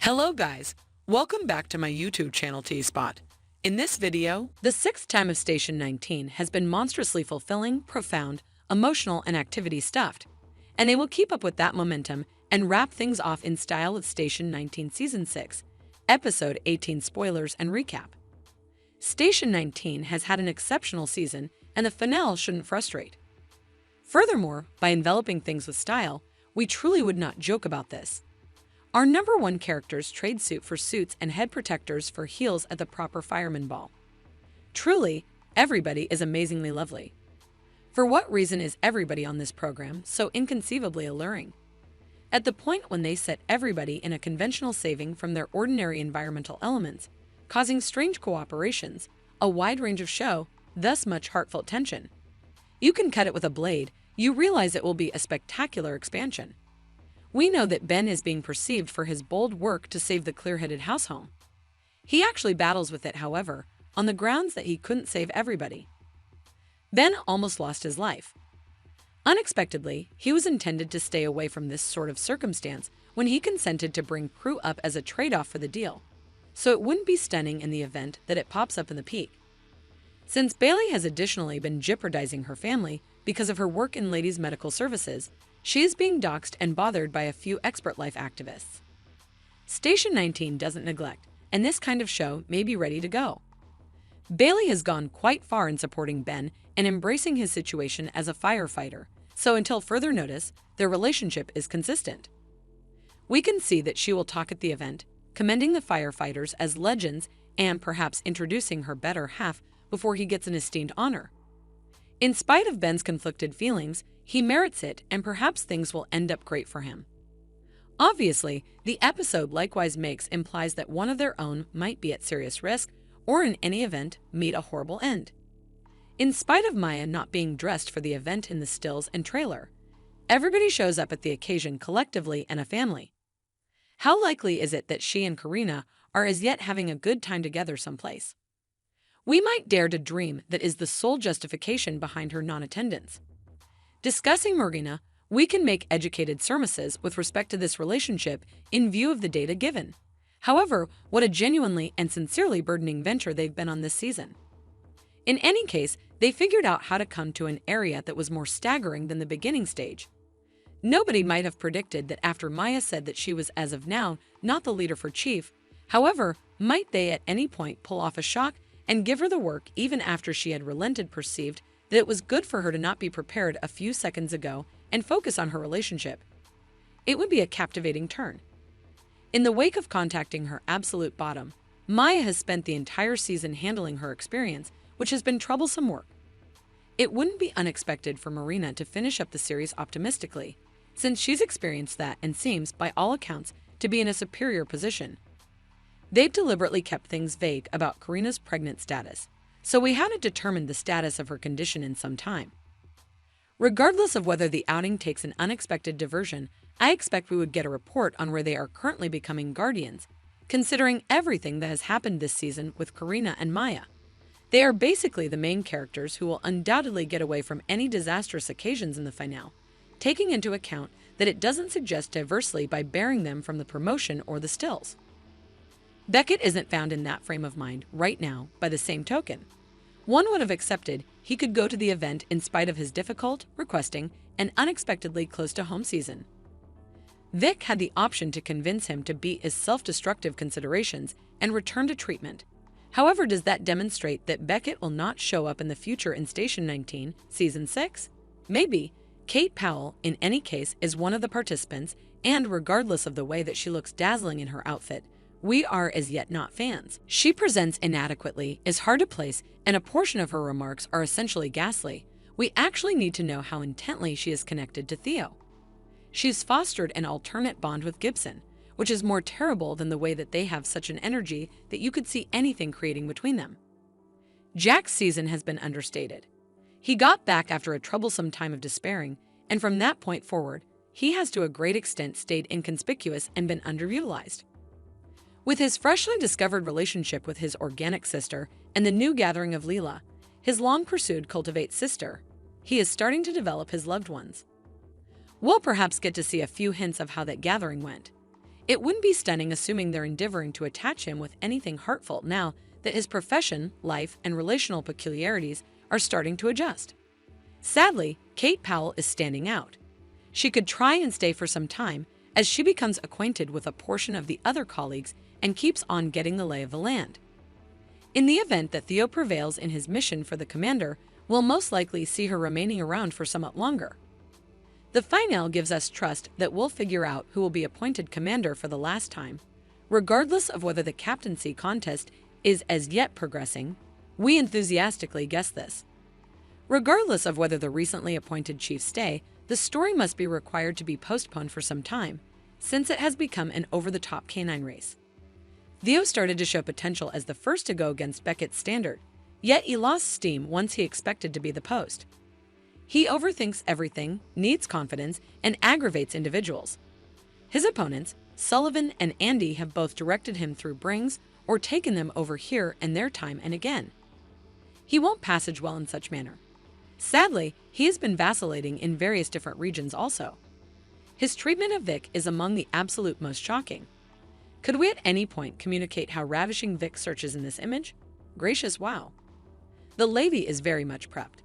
Hello guys, welcome back to my YouTube channel T-Spot. In this video, the sixth time of Station 19 has been monstrously fulfilling, profound, emotional, and activity-stuffed. And they will keep up with that momentum and wrap things off in style with Station 19 Season 6, Episode 18 spoilers and recap. Station 19 has had an exceptional season and the finale shouldn't frustrate. Furthermore, by enveloping things with style, we truly would not joke about this. Our number one characters trade suit for suits and head protectors for heels at the proper Firemen Ball. Truly, everybody is amazingly lovely. For what reason is everybody on this program so inconceivably alluring? At the point when they set everybody in a conventional saving from their ordinary environmental elements, causing strange cooperations, a wide range of show, thus much heartfelt tension. You can cut it with a blade, you realize it will be a spectacular expansion. We know that Ben is being perceived for his bold work to save the clear-headed house home. He actually battles with it, however, on the grounds that he couldn't save everybody. Ben almost lost his life. Unexpectedly, he was intended to stay away from this sort of circumstance when he consented to bring Prue up as a trade-off for the deal, so it wouldn't be stunning in the event that it pops up in the peak. Since Bailey has additionally been jeopardizing her family because of her work in ladies' medical services, she is being doxxed and bothered by a few expert life activists. Station 19 doesn't neglect, and this kind of show may be ready to go. Bailey has gone quite far in supporting Ben and embracing his situation as a firefighter, so until further notice, their relationship is consistent. We can see that she will talk at the event, commending the firefighters as legends and perhaps introducing her better half before he gets an esteemed honor. In spite of Ben's conflicted feelings, he merits it and perhaps things will end up great for him. Obviously, the episode likewise implies that one of their own might be at serious risk or in any event meet a horrible end. In spite of Maya not being dressed for the event in the stills and trailer, everybody shows up at the occasion collectively and a family. How likely is it that she and Karina are as yet having a good time together someplace? We might dare to dream that is the sole justification behind her non-attendance. Discussing Marina, we can make educated surmises with respect to this relationship in view of the data given. However, what a genuinely and sincerely burdening venture they've been on this season. In any case, they figured out how to come to an area that was more staggering than the beginning stage. Nobody might have predicted that after Maya said that she was as of now not the leader for Chief. However, might they at any point pull off a shock and give her the work even after she had relented, perceived that it was good for her to not be prepared a few seconds ago and focus on her relationship. It would be a captivating turn. In the wake of contacting her absolute bottom, Maya has spent the entire season handling her experience, which has been troublesome work. It wouldn't be unexpected for Marina to finish up the series optimistically, since she's experienced that and seems, by all accounts, to be in a superior position. They've deliberately kept things vague about Karina's pregnant status, so we haven't determined the status of her condition in some time. Regardless of whether the outing takes an unexpected diversion, I expect we would get a report on where they are currently becoming guardians, considering everything that has happened this season with Karina and Maya. They are basically the main characters who will undoubtedly get away from any disastrous occasions in the finale, taking into account that it doesn't suggest diversely by bearing them from the promotion or the stills. Beckett isn't found in that frame of mind right now by the same token. One would have accepted he could go to the event in spite of his difficult, requesting, and unexpectedly close-to-home season. Vic had the option to convince him to beat his self-destructive considerations and return to treatment. However, does that demonstrate that Beckett will not show up in the future in Station 19, Season 6? Maybe. Kate Powell, in any case, is one of the participants, and regardless of the way that she looks dazzling in her outfit, we are as yet not fans. She presents inadequately, is hard to place, and a portion of her remarks are essentially ghastly. We actually need to know how intently she is connected to Theo. She's fostered an alternate bond with Gibson, which is more terrible than the way that they have such an energy that you could see anything creating between them. Jack's season has been understated. He got back after a troublesome time of despairing, and from that point forward, he has to a great extent stayed inconspicuous and been underutilized. With his freshly discovered relationship with his organic sister and the new gathering of Leela, his long-pursued cultivate sister, he is starting to develop his loved ones. We'll perhaps get to see a few hints of how that gathering went. It wouldn't be stunning assuming they're endeavoring to attach him with anything heartfelt now that his profession, life, and relational peculiarities are starting to adjust. Sadly, Kate Powell is standing out. She could try and stay for some time as she becomes acquainted with a portion of the other colleagues and keeps on getting the lay of the land. In the event that Theo prevails in his mission for the commander, we'll most likely see her remaining around for somewhat longer. The finale gives us trust that we'll figure out who will be appointed commander for the last time. Regardless of whether the captaincy contest is as yet progressing, we enthusiastically guess this. Regardless of whether the recently appointed chiefs stay, the story must be required to be postponed for some time, since it has become an over-the-top canine race. Theo started to show potential as the first to go against Beckett's standard, yet he lost steam once he expected to be the post. He overthinks everything, needs confidence, and aggravates individuals. His opponents, Sullivan and Andy, have both directed him through brings or taken them over here and there time and again. He won't passage well in such manner. Sadly, he has been vacillating in various different regions also. His treatment of Vic is among the absolute most shocking. Could we at any point communicate how ravishing Vic searches in this image? Gracious wow. The lady is very much prepped.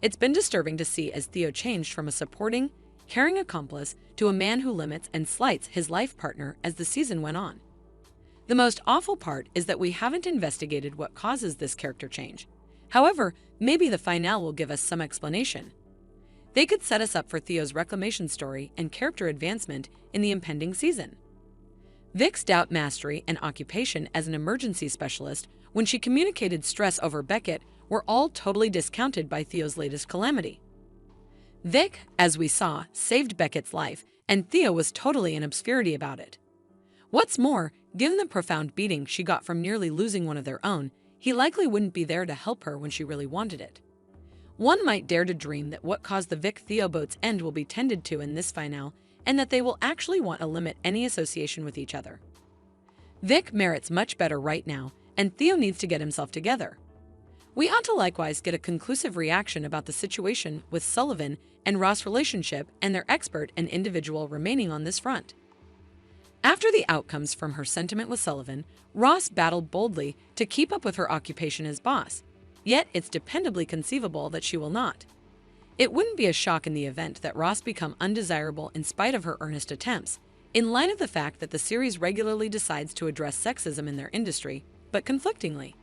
It's been disturbing to see as Theo changed from a supporting, caring accomplice to a man who limits and slights his life partner as the season went on. The most awful part is that we haven't investigated what causes this character change. However, maybe the finale will give us some explanation. They could set us up for Theo's reclamation story and character advancement in the impending season. Vic's doubt mastery and occupation as an emergency specialist when she communicated stress over Beckett were all totally discounted by Theo's latest calamity. Vic, as we saw, saved Beckett's life, and Theo was totally in obscurity about it. What's more, given the profound beating she got from nearly losing one of their own, he likely wouldn't be there to help her when she really wanted it. One might dare to dream that what caused the Vic-Theo boat's end will be tended to in this finale, and that they will actually want to limit any association with each other. Vic merits much better right now, and Theo needs to get himself together. We ought to likewise get a conclusive reaction about the situation with Sullivan and Ross' relationship and their expert and individual remaining on this front. After the outcomes from her sentiment with Sullivan, Ross battled boldly to keep up with her occupation as boss, yet it's dependably conceivable that she will not. It wouldn't be a shock in the event that Ross become undesirable in spite of her earnest attempts, in light of the fact that the series regularly decides to address sexism in their industry, but conflictingly.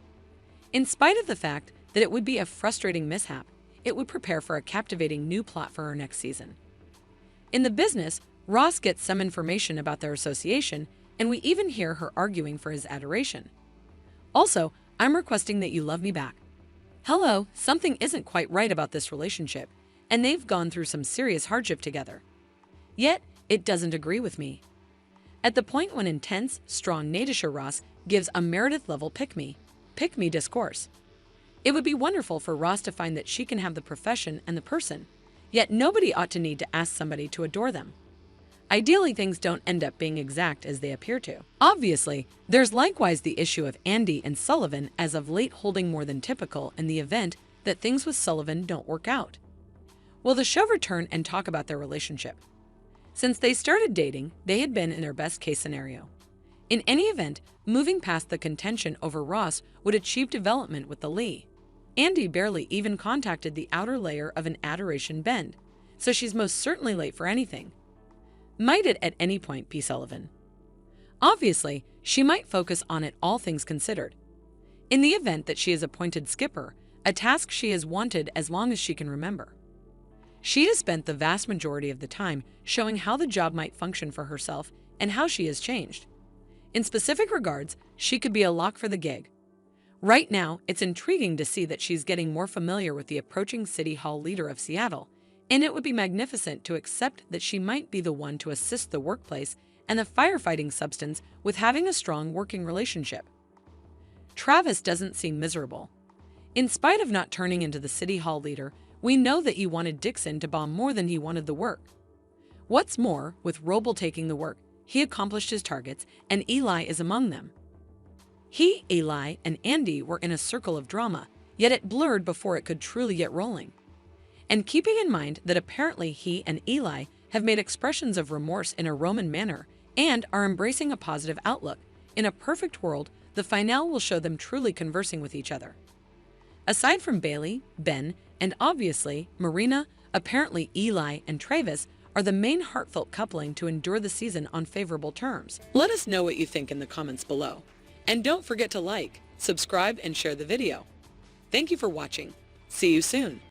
In spite of the fact that it would be a frustrating mishap, it would prepare for a captivating new plot for her next season. In the business, Ross gets some information about their association, and we even hear her arguing for his adoration. Also, I'm requesting that you love me back. Hello, something isn't quite right about this relationship, and they've gone through some serious hardship together. Yet, it doesn't agree with me. At the point when intense, strong Nadisha Ross gives a Meredith-level pick-me discourse. It would be wonderful for Ross to find that she can have the profession and the person, yet nobody ought to need to ask somebody to adore them. Ideally, things don't end up being exact as they appear to. Obviously, there's likewise the issue of Andy and Sullivan as of late holding more than typical in the event that things with Sullivan don't work out. Will the show return and talk about their relationship? Since they started dating, they had been in their best-case scenario. In any event, moving past the contention over Ross would achieve development with the Lee. Andy barely even contacted the outer layer of an adoration bend, so she's most certainly late for anything. Might it at any point be Sullivan? Obviously, she might focus on it all things considered. In the event that she is appointed skipper, a task she has wanted as long as she can remember. She has spent the vast majority of the time showing how the job might function for herself and how she has changed. In specific regards, she could be a lock for the gig. Right now, it's intriguing to see that she's getting more familiar with the approaching City Hall leader of Seattle, and it would be magnificent to accept that she might be the one to assist the workplace and the firefighting substance with having a strong working relationship. Travis doesn't seem miserable. In spite of not turning into the City Hall leader, we know that he wanted Dixon to bomb more than he wanted the work. What's more, with Roble taking the work, he accomplished his targets, and Eli is among them. He, Eli, and Andy were in a circle of drama, yet it blurred before it could truly get rolling. And keeping in mind that apparently he and Eli have made expressions of remorse in a Roman manner, and are embracing a positive outlook. In a perfect world, the finale will show them truly conversing with each other. Aside from Bailey, Ben, and obviously Marina, apparently Eli and Travis are the main heartfelt coupling to endure the season on favorable terms. Let us know what you think in the comments below. And don't forget to like, subscribe, and share the video. Thank you for watching. See you soon.